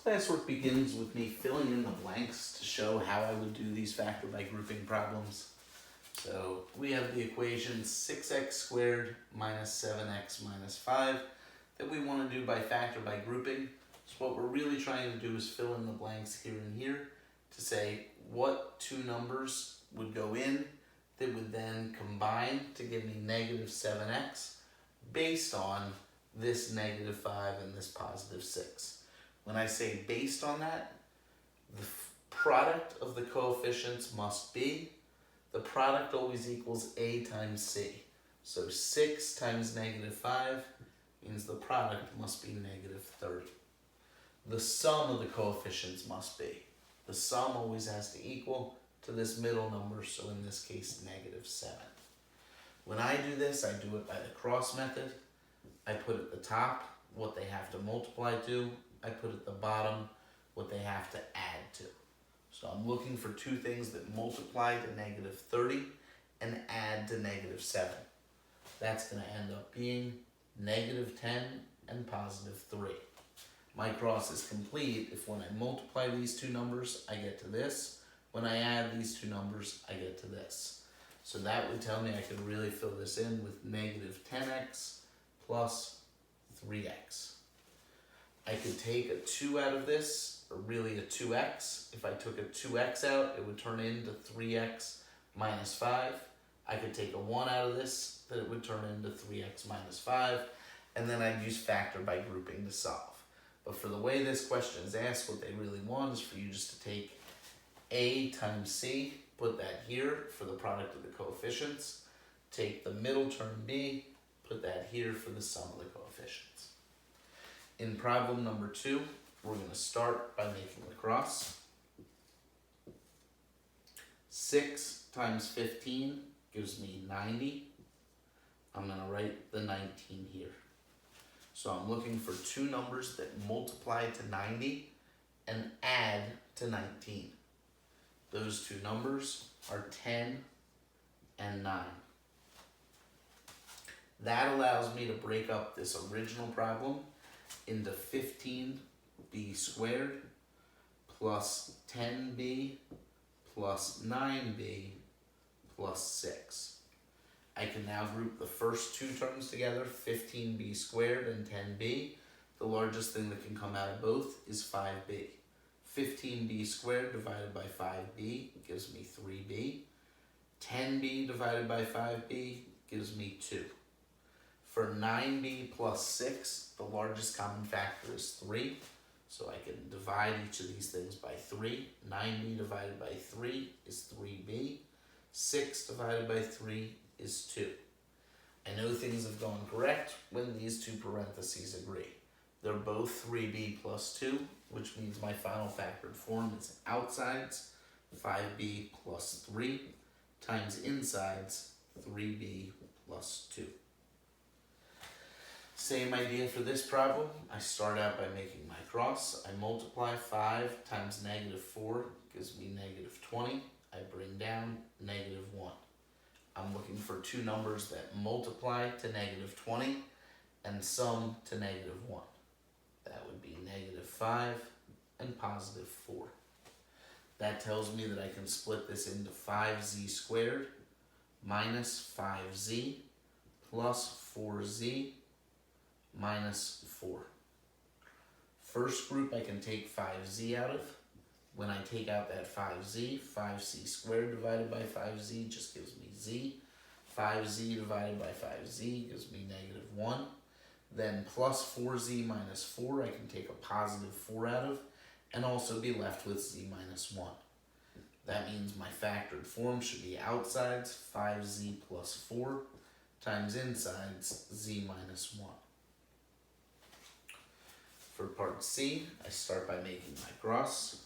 Classwork begins with me filling in the blanks to show how I would do these factor by grouping problems. So we have the equation 6x squared minus 7x minus 5 that we want to do by factor by grouping. So what we're really trying to do is fill in the blanks here and here to say what two numbers would go in that would then combine to give me negative 7x based on this negative 5 and this positive 6. When I say based on that, the product of the coefficients must be, the product always equals A times C. So 6 times negative 5 means the product must be negative 30. The sum of the coefficients must be. The sum always has to equal to this middle number, so in this case, negative 7. When I do this, I do it by the cross method. I put at the top what they have to multiply to. I put at the bottom what they have to add to. So I'm looking for two things that multiply to negative 30 and add to negative 7. That's going to end up being negative 10 and positive 3. My cross is complete if when I multiply these two numbers, I get to this. When I add these two numbers, I get to this. So that would tell me I could really fill this in with negative 10x plus 3x. I could take a 2 out of this, or really a 2x. If I took a 2x out, it would turn into 3x minus 5. I could take a 1 out of this, that it would turn into 3x minus 5. And then I'd use factor by grouping to solve. But for the way this question is asked, what they really want is for you just to take A times C, put that here for the product of the coefficients, take the middle term B, put that here for the sum of the coefficients. In problem number 2, we're going to start by making the cross. 6 times 15 gives me 90. I'm going to write the 19 here. So I'm looking for two numbers that multiply to 90 and add to 19. Those two numbers are 10 and 9. That allows me to break up this original problem into 15b squared plus 10b plus 9b plus 6. I can now group the first two terms together, 15b squared and 10b. The largest thing that can come out of both is 5b. 15b squared divided by 5b gives me 3b. 10b divided by 5b gives me 2. For 9b plus 6, the largest common factor is 3. So I can divide each of these things by 3. 9b divided by 3 is 3b. 6 divided by 3 is 2. I know things have gone correct when these two parentheses agree. They're both 3b plus 2, which means my final factored form is outsides 5b plus 3 times insides 3b plus 2. Same idea for this problem. I start out by making my cross. I multiply 5 times negative 4 gives me negative 20. I bring down negative 1. I'm looking for two numbers that multiply to negative 20 and sum to negative 1. That would be negative 5 and positive 4. That tells me that I can split this into 5z squared minus 5z plus 4z minus 4. First group I can take 5z out of. When I take out that 5z, 5c squared divided by 5z just gives me z. 5z divided by 5z gives me negative 1. Then plus 4z minus 4 I can take a positive 4 out of and also be left with z minus 1. That means my factored form should be outsides 5z plus 4 times insides z minus 1. For part C, I start by making my cross.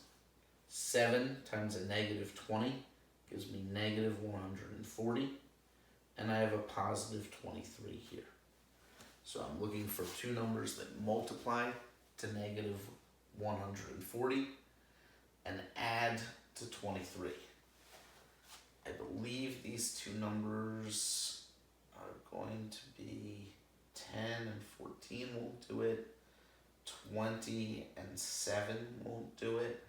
7 times a negative 20 gives me negative 140, and I have a positive 23 here. So I'm looking for two numbers that multiply to negative 140 and add to 23. I believe these two numbers are going to be 10 and 14. We'll do it. 20 and 7 won't do it.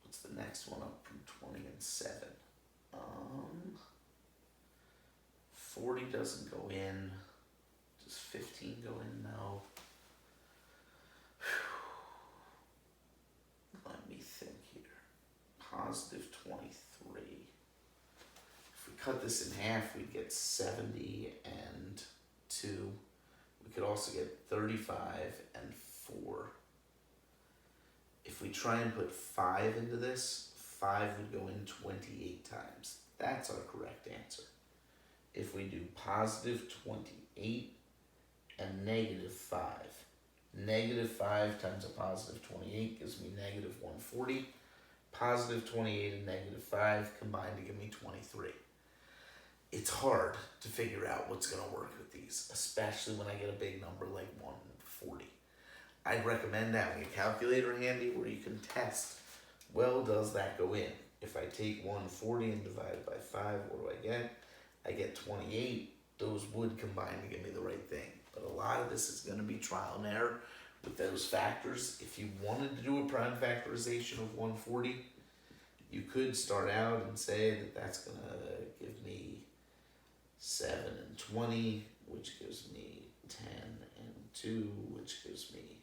What's the next one up from 20 and 7? 40 doesn't go in. Does 15 go in? No. Let me think here. Positive 23. If we cut this in half, we'd get 70 and 2. We could also get 35 and 4. If we try and put 5 into this, 5 would go in 28 times. That's our correct answer. If we do positive 28 and negative 5, negative 5 times a positive 28 gives me negative 140. Positive 28 and negative 5 combine to give me 23. It's hard to figure out what's going to work with these, especially when I get a big number like 140. I'd recommend having a calculator handy where you can test, well, does that go in? If I take 140 and divide it by 5, what do I get? I get 28. Those would combine to give me the right thing. But a lot of this is going to be trial and error with those factors. If you wanted to do a prime factorization of 140, you could start out and say that that's going to give me 7 and 20, which gives me 10 and 2, which gives me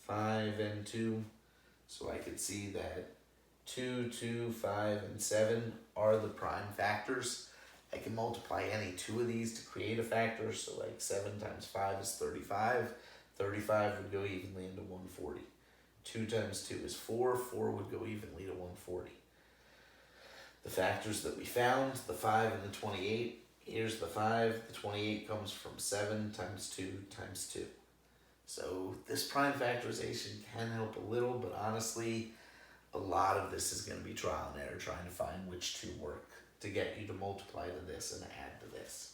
5 and 2. So I could see that 2, 2, 5, and 7 are the prime factors. I can multiply any two of these to create a factor. So like 7 times 5 is 35. 35 would go evenly into 140. 2 times 2 is 4. 4 would go evenly to 140. The factors that we found, the 5 and the 28. Here's the 5. The 28 comes from 7 times 2 times 2. So this prime factorization can help a little, but honestly, a lot of this is going to be trial and error, trying to find which two work to get you to multiply to this and add to this.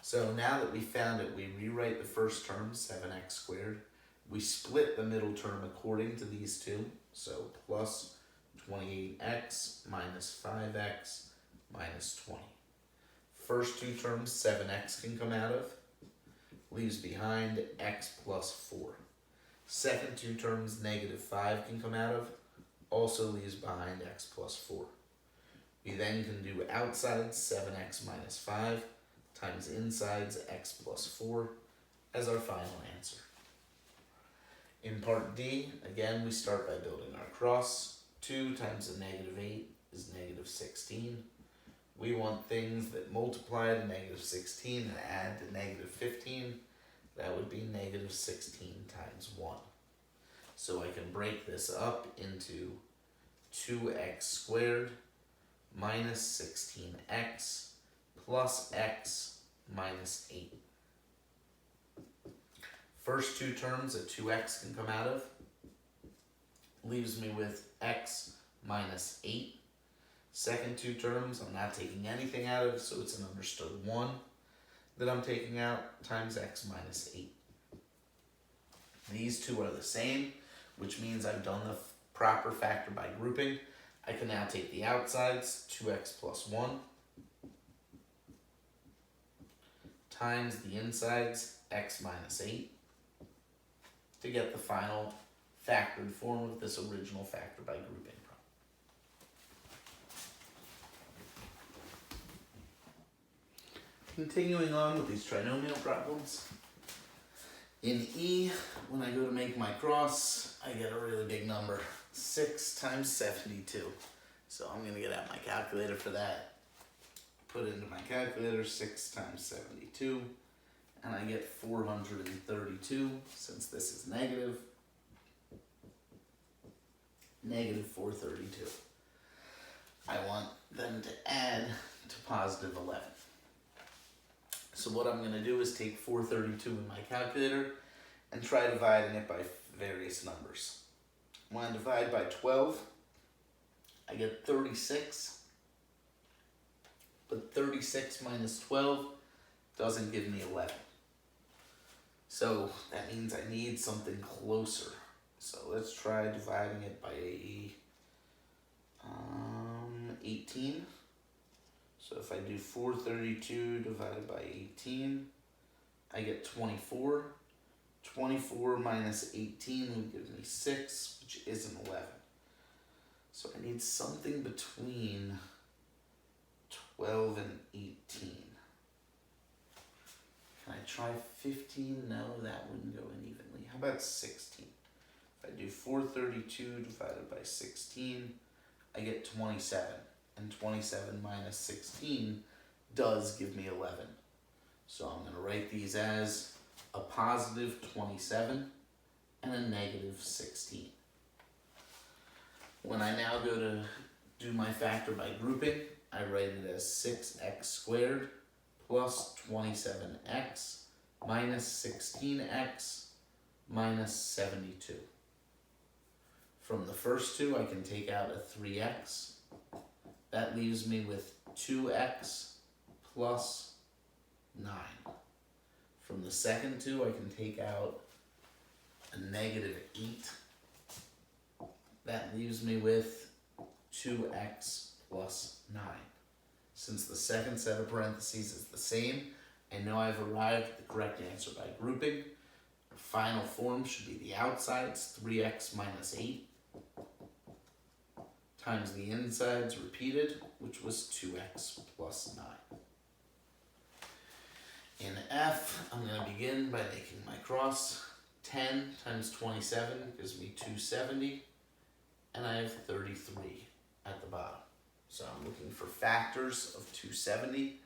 So now that we found it, we rewrite the first term, 7x squared. We split the middle term according to these two. So plus 28x minus 5x minus 20. First two terms, 7x can come out of. Leaves behind x plus 4. Second two terms, negative 5 can come out of. Also leaves behind x plus 4. We then can do outsides 7x minus 5 times insides x plus 4 as our final answer. In part D, again, we start by building our cross. 2 times a negative 8 is negative 16. We want things that multiply to negative 16 and add to negative 15. That would be negative 16 times 1. So I can break this up into 2x squared minus 16x plus x minus 8. First two terms, a 2x can come out of. Leaves me with x minus 8. Second two terms, I'm not taking anything out of, so it's an understood 1 that I'm taking out times x minus 8. These two are the same, which means I've done the proper factor by grouping. I can now take the outsides, 2x plus 1, times the insides, x minus 8, to get the final factored form of this original factor by grouping problem. Continuing on with these trinomial problems. In E, when I go to make my cross, I get a really big number, 6 times 72. So I'm going to get out my calculator for that. Put it into my calculator, 6 times 72, and I get 432, since this is negative. Negative 432. I want them to add to positive 11. So what I'm going to do is take 432 in my calculator and try dividing it by various numbers. When I divide by 12, I get 36. But 36 minus 12 doesn't give me 11. So that means I need something closer. So let's try dividing it by 18. So if I do 432 divided by 18, I get 24. 24 minus 18 would give me 6, which isn't 11. So I need something between 12 and 18. Can I try 15? No, that wouldn't go in evenly. How about 16? If I do 432 divided by 16, I get 27. And 27 minus 16 does give me 11. So I'm going to write these as a positive 27 and a negative 16. When I now go to do my factor by grouping, I write it as 6x squared plus 27x minus 16x minus 72. From the first two, I can take out a 3x. That leaves me with 2x plus 9. From the second two, I can take out a negative 8. That leaves me with 2x plus 9. Since the second set of parentheses is the same, I know I've arrived at the correct answer by grouping. The final form should be the outsides, 3x minus 8, times the insides repeated, which was 2x plus 9. In F, I'm going to begin by making my cross. 10 times 27 gives me 270, and I have 33 at the bottom. So I'm looking for factors of 270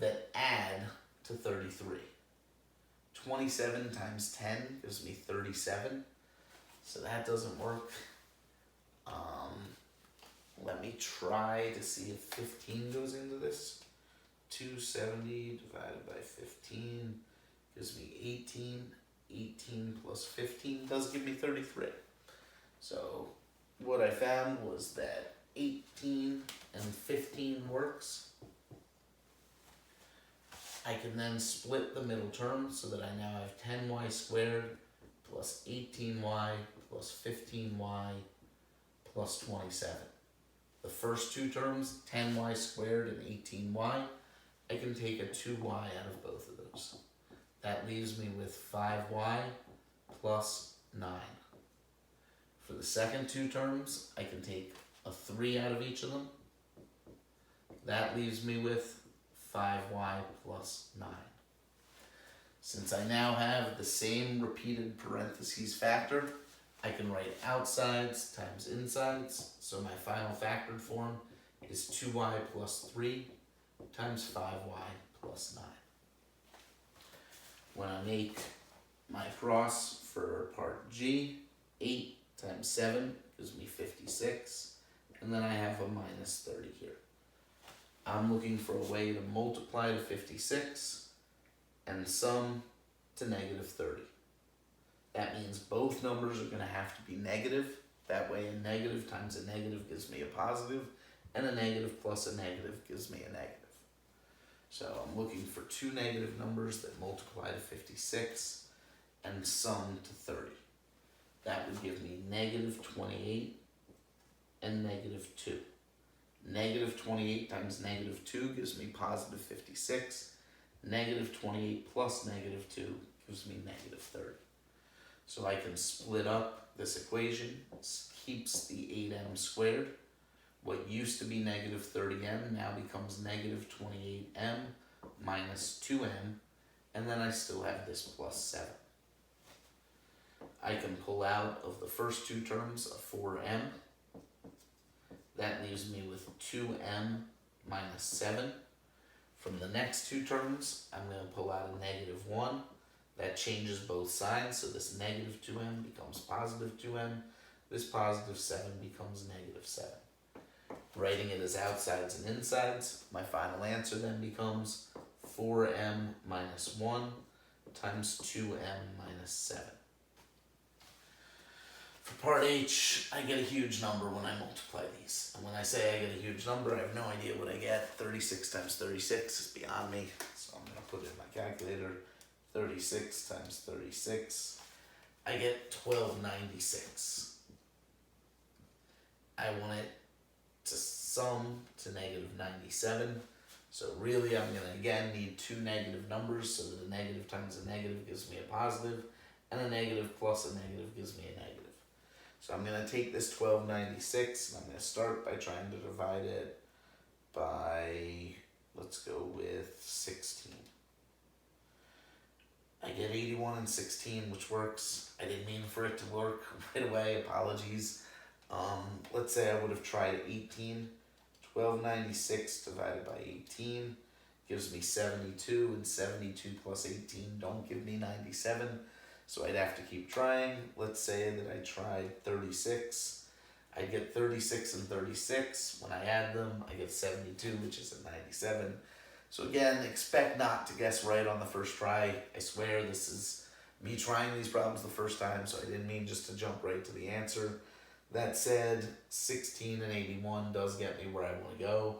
that add to 33. 27 times 10 gives me 37, so that doesn't work. Let me try to see if 15 goes into this. 270 divided by 15 gives me 18. 18 plus 15 does give me 33. So what I found was that 18 and 15 works. I can then split the middle term so that I now have 10y squared plus 18y plus 15y plus 27. The first two terms, 10y squared and 18y, I can take a 2y out of both of those. That leaves me with 5y plus 9. For the second two terms, I can take a 3 out of each of them. That leaves me with 5y plus 9. Since I now have the same repeated parentheses factor, I can write outsides times insides, so my final factored form is 2y plus 3 times 5y plus 9. When I make my cross for part G, 8 times 7 gives me 56, and then I have a minus 30 here. I'm looking for a way to multiply to 56 and sum to negative 30. That means both numbers are going to have to be negative. That way a negative times a negative gives me a positive, and a negative plus a negative gives me a negative. So I'm looking for two negative numbers that multiply to 56 and sum to 30. That would give me negative 28 and negative 2. Negative 28 times negative 2 gives me positive 56. Negative 28 plus negative 2 gives me negative 30. So I can split up this equation. It keeps the 8m squared. What used to be negative 30m now becomes negative 28m minus 2m, and then I still have this plus 7. I can pull out of the first two terms a 4m. That leaves me with 2m minus 7. From the next two terms, I'm going to pull out a negative 1. That changes both signs, so this negative 2m becomes positive 2m. This positive 7 becomes negative 7. Writing it as outsides and insides, my final answer then becomes 4m minus 1 times 2m minus 7. For part H, I get a huge number when I multiply these. And when I say I get a huge number, I have no idea what I get. 36 times 36 is beyond me, so I'm going to put it in my calculator. 36 times 36, I get 1296. I want it to sum to negative 97. So really I'm going to again need two negative numbers so that a negative times a negative gives me a positive, and a negative plus a negative gives me a negative. So I'm going to take this 1296 and I'm going to start by trying to divide it by, let's go with 16. I get 81 and 16, which works. I didn't mean for it to work right away, apologies. Let's say I would have tried 18. 1296 divided by 18 gives me 72, and 72 plus 18 don't give me 97. So I'd have to keep trying. Let's say that I tried 36. I get 36 and 36. When I add them, I get 72, which is a 97. So again, expect not to guess right on the first try. I swear this is me trying these problems the first time, so I didn't mean just to jump right to the answer. That said, 16 and 81 does get me where I want to go.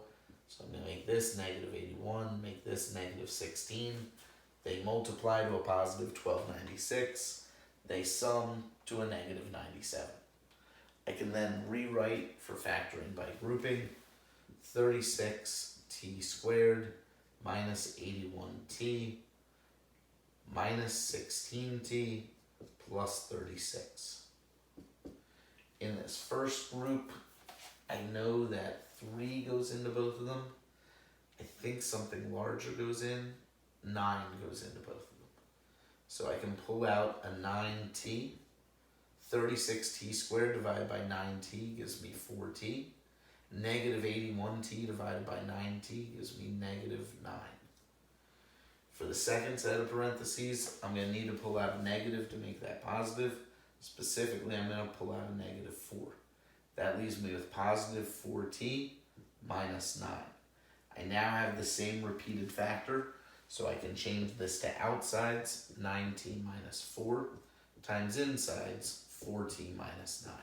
So I'm going to make this negative 81, make this negative 16. They multiply to a positive 1296. They sum to a negative 97. I can then rewrite for factoring by grouping 36t squared minus 81t minus 16t plus 36. In this first group, I know that 3 goes into both of them. I think something larger goes in. 9 goes into both of them. So I can pull out a 9t. 36t squared divided by 9t gives me 4t. Negative 81t divided by 9t gives me negative 9. For the second set of parentheses, I'm going to need to pull out a negative to make that positive. Specifically, I'm going to pull out a negative 4. That leaves me with positive 4t minus 9. I now have the same repeated factor, so I can change this to outsides, 9t minus 4, times insides, 4t minus 9.